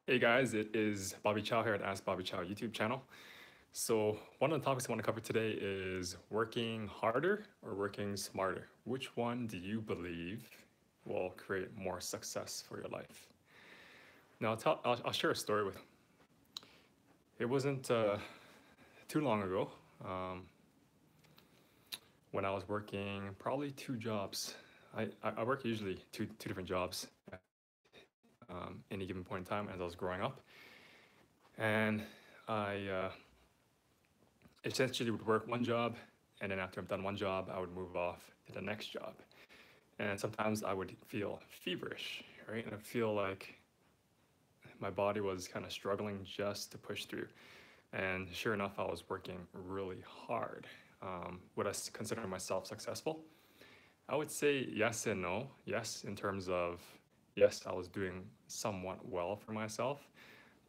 Hey guys, it is Bobby Chow here at Ask Bobby Chow YouTube channel. So one of the topics I want to cover today is working harder or working smarter. Which one do you believe will create more success for your life? Now I'll share a story with you. It wasn't too long ago um, when I was working probably two jobs. I work usually two different jobs at any given point in time as I was growing up. And I essentially would work one job, and then after I'm done one job, I would move off to the next job. And sometimes I would feel feverish, right? And I feel like my body was kind of struggling just to push through. And sure enough, I was working really hard. Would I consider myself successful? I would say yes and no. Yes, in terms of yes, I was doing somewhat well for myself,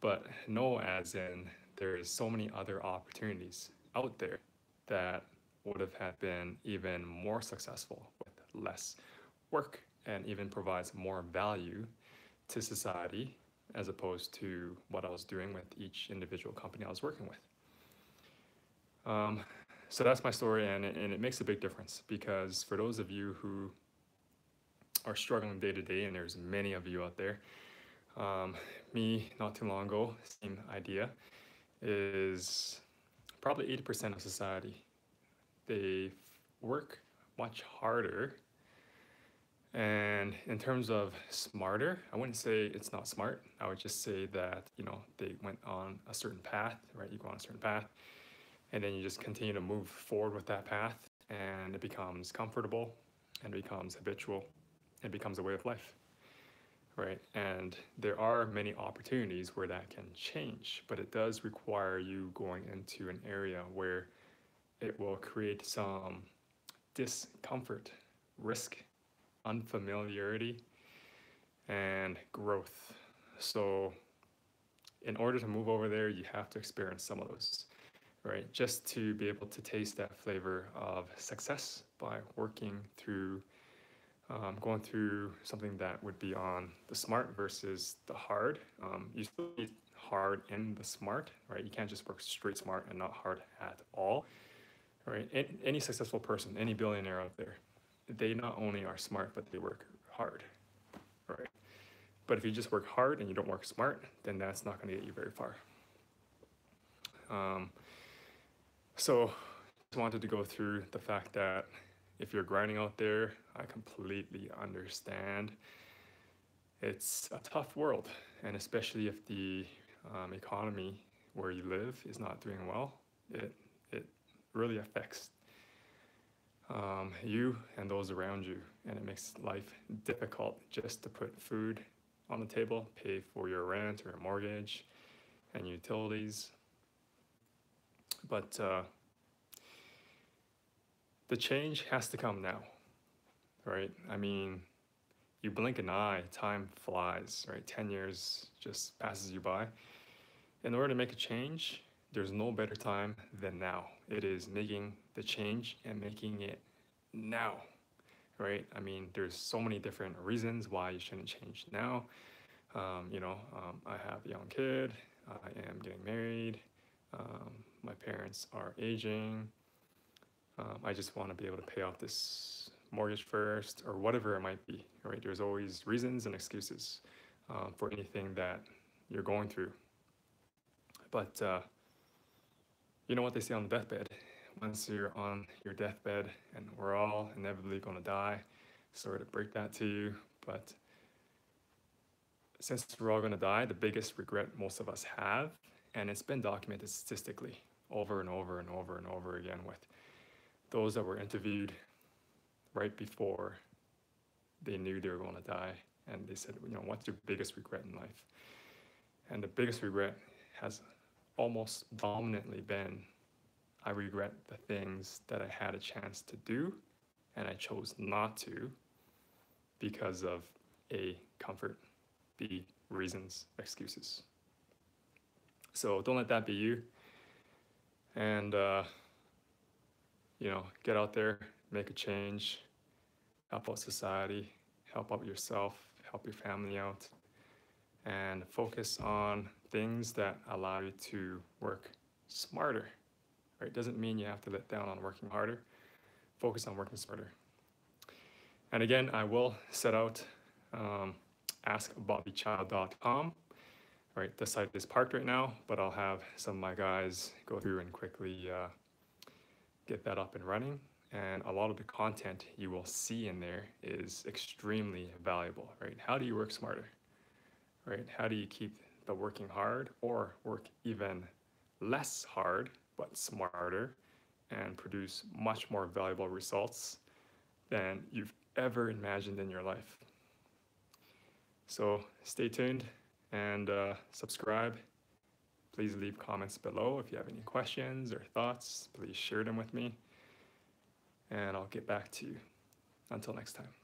but no, as in there's so many other opportunities out there that would have had been even more successful with less work and even provides more value to society as opposed to what I was doing with each individual company I was working with. Um, so that's my story, and it makes a big difference because for those of you who are struggling day to day, and there's many of you out there, um, me not too long ago, same idea, is probably 80% of society. They work much harder. And in terms of smarter, I wouldn't say it's not smart. I would just say that, they went on a certain path, right? You go on a certain path, and then you just continue to move forward with that path, and it becomes comfortable, and it becomes habitual, it becomes a way of life, right? And there are many opportunities where that can change, but it does require you going into an area where it will create some discomfort, risk, unfamiliarity, and growth. So, in order to move over there, you have to experience some of those, right? Just to be able to taste that flavor of success by working through, going through something that would be on the smart versus the hard. You still need hard and the smart, right? You can't just work straight smart and not hard at all, right? Any successful person, any billionaire out there, they not only are smart, but they work hard, right? But if you just work hard and you don't work smart, then that's not going to get you very far. Um, so just wanted to go through the fact that if you're grinding out there, I completely understand. It's a tough world, and especially if the economy where you live is not doing well, it really affects you and those around you, and it makes life difficult just to put food on the table, pay for your rent or your mortgage and utilities. But the change has to come now, right? I mean, you blink an eye, time flies, right? 10 years just passes you by. In order to make a change, there's no better time than now. It is making the change and making it now, right? I mean, there's so many different reasons why you shouldn't change now. I have a young kid, I am getting married, my parents are aging. I just want to be able to pay off this mortgage first, or whatever it might be, right? There's always reasons and excuses for anything that you're going through. But you know what they say on the deathbed? Once you're on your deathbed, and we're all inevitably going to die, sorry to break that to you, but since we're all going to die, the biggest regret most of us have, and it's been documented statistically over and over and over and over again with those that were interviewed right before they knew they were going to die. And they said, what's your biggest regret in life? And the biggest regret has almost dominantly been, I regret the things that I had a chance to do and I chose not to because of A, comfort, B, reasons, excuses. So don't let that be you. And, get out there, make a change, help out society, help out yourself, help your family out, and and focus on things that allow you to work smarter. Right? Doesn't mean you have to let down on working harder. Focus on working smarter. And again, I will set out askbobbychild.com. Right, the site is parked right now, but I'll have some of my guys go through and quickly get that up and running. And a lot of the content you will see in there is extremely valuable, right? How do you work smarter, right? How do you keep the working hard or work even less hard, but smarter, and produce much more valuable results than you've ever imagined in your life? So stay tuned and subscribe. Please leave comments below if you have any questions or thoughts. Please share them with me, and I'll get back to you. Until next time.